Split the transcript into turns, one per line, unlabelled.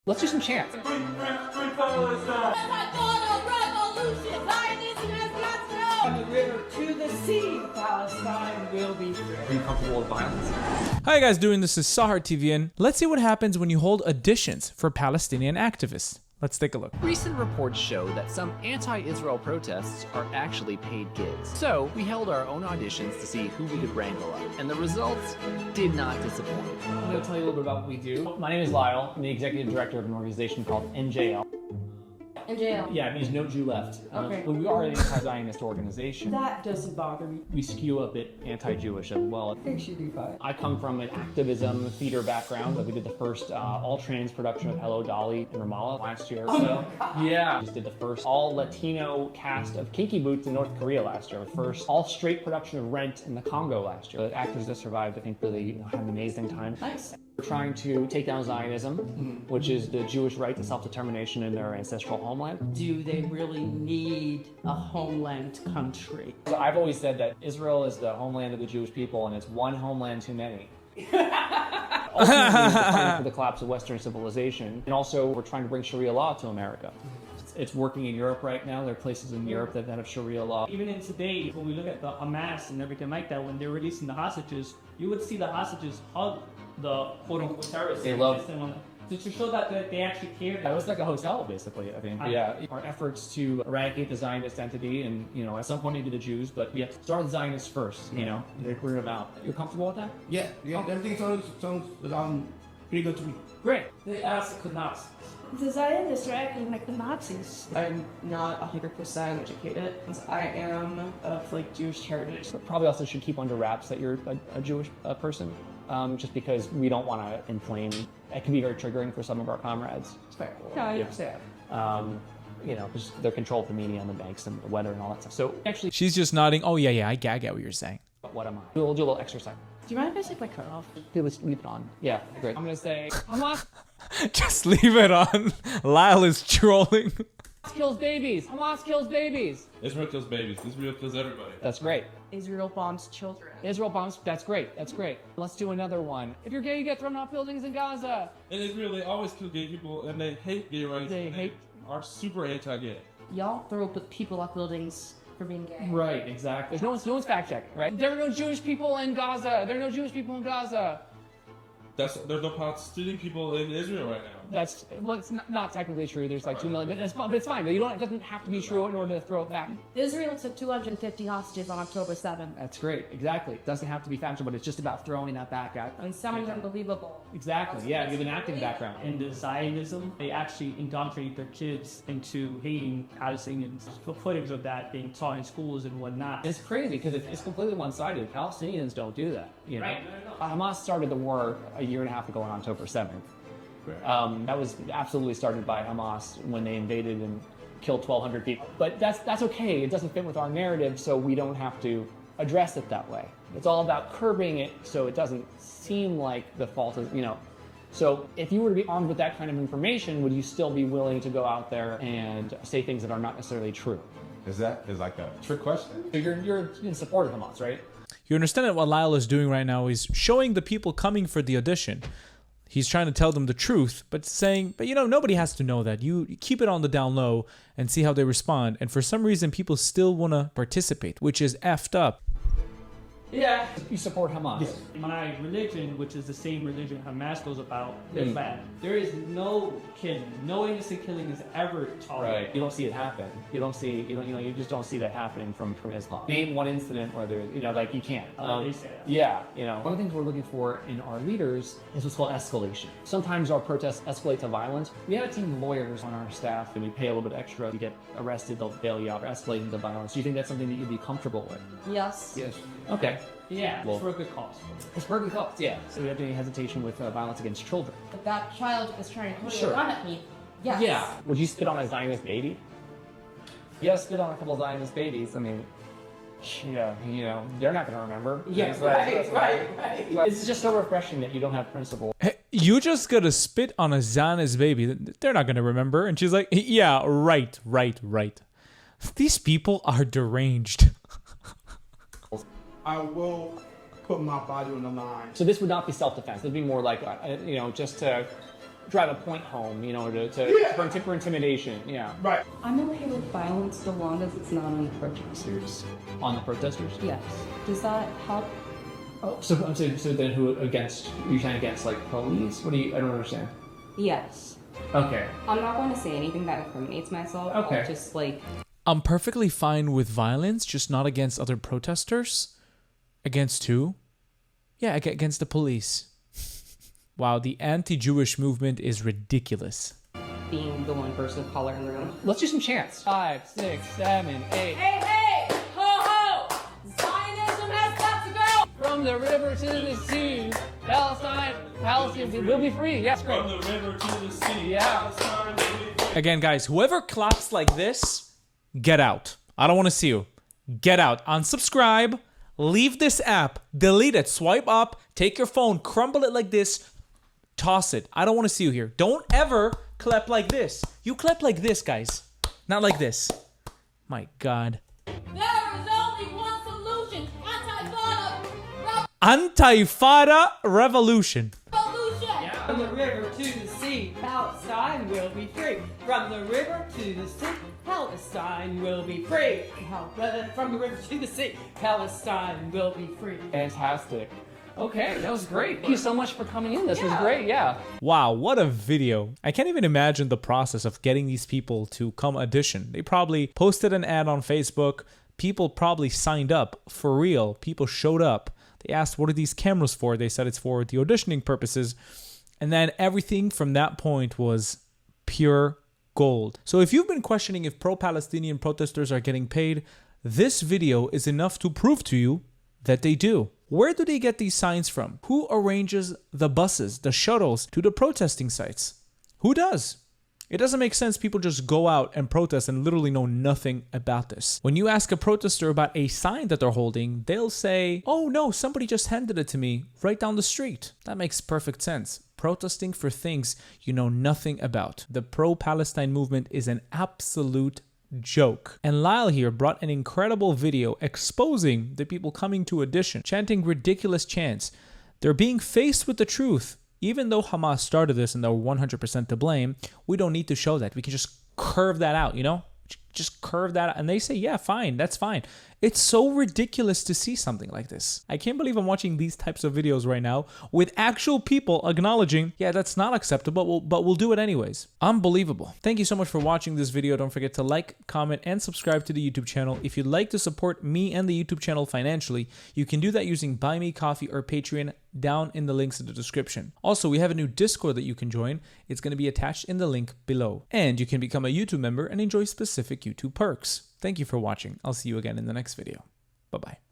Let's do some chants.
From the river to the sea, Palestine will be free.
Are you comfortable with violence?
Hi guys, this is Sahar TV, and let's see what happens when you hold auditions for Palestinian activists. Let's take a look.
Recent reports show that some anti-Israel protests are actually paid gigs. So we held our own auditions to see who we could wrangle up, and the results did not disappoint. I'm going to tell you a little bit about what we do. My name is Lyle. I'm the executive director of an organization called NJL.
NJL.
Yeah, it means no Jew left.
Okay.
But we are an anti-Zionist organization.
That doesn't bother me.
We skew a bit anti-Jewish as well.
I think she'd be fine.
I come from an activism theater background. Like we did the first all-trans production of Hello Dolly in Ramallah last year. Yeah. We just did the first all-Latino cast of Kinky Boots in North Korea last year. The first all-straight production of Rent in the Congo last year. The actors that survived, I think, really had an amazing time.
Nice.
We're trying to take down Zionism, which is the Jewish right to self-determination in their ancestral homeland.
Do they really need a homeland country?
So I've always said that Israel is the homeland of the Jewish people, and it's one homeland too many. Ultimately, we're fighting for the collapse of Western civilization, and also we're trying to bring Sharia law to America. It's working in Europe right now. There are places in Europe that have Sharia law.
Even in today, when we look at the Hamas and everything like that, when they're releasing the hostages, you would see the hostages hug the quote-unquote terrorists.
They love
to show that they actually care.
It was like a hotel, basically, I think. Yeah. Our efforts to eradicate the Zionist entity and, at some point maybe the Jews, but we have to start with Zionists first, They're clear about. You're comfortable with that?
Yeah, everything sounds pretty good to me.
Great.
They ask the Nazis.
The Zionists are acting like the Nazis.
I'm not 100% educated. I am of Jewish heritage.
Probably also should keep under wraps that you're a Jewish person, just because we don't want to inflame. It can be very triggering for some of our comrades.
It's fair. Yeah, I understand.
Because they're controlled the media and the banks and the weather and all that stuff. So actually,
She's just nodding. Oh yeah, I get what you're saying.
what am I? We'll do a little exercise.
Do you mind if I take my coat off?
Okay, let's leave it on. Yeah, great. I'm gonna say, Hamas
Just leave it on. Lyle is trolling.
kills babies. Hamas kills babies.
Israel kills babies. Israel kills everybody.
That's great.
Israel bombs children.
Israel bombs. That's great. That's great. Let's do another one. If you're gay, you get thrown off buildings in Gaza.
In Israel, they always kill gay people, and they hate gay rights.
They
are super anti-gay.
Y'all throw people off buildings for being gay.
Right. Exactly. There's no one's fact checking. Right. There are no Jewish people in Gaza. There are no Jewish people in Gaza.
There's no Palestinian people in Israel right now.
It's not technically true. There's 2 million, but it's fine. It doesn't have to be true in order to throw it back.
Israel took 250 hostages on October 7th.
That's great. Exactly. It doesn't have to be factual, but it's just about throwing that back at.
And sounds unbelievable.
Exactly. Yeah, you have an acting background.
In the Zionism, they actually indoctrinate their kids into hating Palestinians. Footage of that being taught in schools and whatnot.
It's crazy because it's completely one-sided. Palestinians don't do that.
Right.
Hamas started the war a year and a ago on October 7th. That was absolutely started by Hamas when they invaded and killed 1,200 people. But that's okay. It doesn't fit with our narrative, so we don't have to address it that way. It's all about curbing it so it doesn't seem like the fault is, So if you were to be armed with that kind of information, would you still be willing to go out there and say things that are not necessarily true?
Is like a trick question?
So you're in support of Hamas, right?
You understand that what Lyle is doing right now is showing the people coming for the audition. He's trying to tell them the truth, but saying, nobody has to know that. You keep it on the down low and see how they respond. And for some reason, people still want to participate, which is effed up.
Yeah.
You support Hamas.
Yes. My religion, which is the same religion Hamas goes about, is bad. There is no killing. No innocent killing is ever tolerated.
Right. You don't see it happen. You just don't see that happening from Islam. Name one incident where there's, you can't.
They say that.
Yeah, one of the things we're looking for in our leaders is what's called escalation. Sometimes our protests escalate to violence. We have a team of lawyers on our staff, and we pay a little bit extra. If you get arrested, they'll bail you out. Escalating to violence. Do you think that's something that you'd be comfortable with?
Yes.
Yes. Okay.
Yeah,
Well-
it's for a good cause.
It's for a good cause. Yeah. So we have any hesitation with violence against children?
If that child is trying to put
Sure.
a gun at me, yes.
Yeah. Would you spit on a Zionist baby? Yeah, spit on a couple of Zionist babies. I mean, yeah, they're not going to remember.
Yeah,
It's
right.
It's just so refreshing that you don't have principle.
Hey, you just gotta spit on a Zionist baby. They're not gonna remember. And she's like, yeah, right. These people are deranged.
I will put my body on the line.
So this would not be self-defense. It'd be more like, just to drive a point home, you know, for intimidation. Yeah.
Right.
I'm okay with violence so long as it's not on the protesters.
On the protesters.
Yes. Does that help?
Oh, so then who against? You're saying against like police? What do you? I don't understand.
Yes.
Okay.
I'm not going to say anything that incriminates myself.
Okay.
I'll just like.
I'm perfectly fine with violence, just not against other protesters. Against who? Yeah, against the police. Wow, the anti-Jewish movement is ridiculous.
Being the one person of color in the room.
Let's do some chants. 5, 6, 7, 8.
Hey, ho, ho! Zionism has got to go!
From the river to the sea, Palestine will be free. Yes, great.
From the river to the sea.
Yeah.
Palestine will be free.
Again, guys, whoever claps like this, get out. I don't want to see you. Get out. Unsubscribe. Leave this app. Delete it. Swipe up. Take your phone. Crumble it like this. Toss it. I don't want to see you here. Don't ever clap like this. You clap like this, guys. Not like this. My God.
There is only one solution.
Antifada revolution.
Revolution!
From the river to the sea, Palestine will be free. From the river to the sea, Palestine will be free. From the river to the sea, Palestine will be free.
Fantastic. Okay, that was great. Thank you so much for coming in. This was great. Yeah.
Wow, what a video. I can't even imagine the process of getting these people to come audition. They probably posted an ad on Facebook. People probably signed up. For real, people showed up. They asked, what are these cameras for? They said it's for the auditioning purposes. And then everything from that point was pure gold. So if you've been questioning if pro-Palestinian protesters are getting paid, this video is enough to prove to you that they do. Where do they get these signs from? Who arranges the buses, the shuttles to the protesting sites? Who does? It doesn't make sense people just go out and protest and literally know nothing about this. When you ask a protester about a sign that they're holding, they'll say, oh no, somebody just handed it to me right down the street. That makes perfect sense. Protesting for things you know nothing about. The pro-Palestine movement is an absolute joke. And Lyle here brought an incredible video exposing the people coming to audition, chanting ridiculous chants. They're being faced with the truth. Even though Hamas started this and they're 100% to blame, we don't need to show that. We can just curve that out, you know? Just curve that out. And they say, yeah, fine, that's fine. It's so ridiculous to see something like this. I can't believe I'm watching these types of videos right now with actual people acknowledging, yeah, that's not acceptable, but we'll do it anyways. Unbelievable. Thank you so much for watching this video. Don't forget to like, comment, and subscribe to the YouTube channel. If you'd like to support me and the YouTube channel financially, you can do that using Buy Me Coffee or Patreon down in the links in the description. Also, we have a new Discord that you can join. It's going to be attached in the link below. And you can become a YouTube member and enjoy specific YouTube perks. Thank you for watching. I'll see you again in the next video. Bye-bye.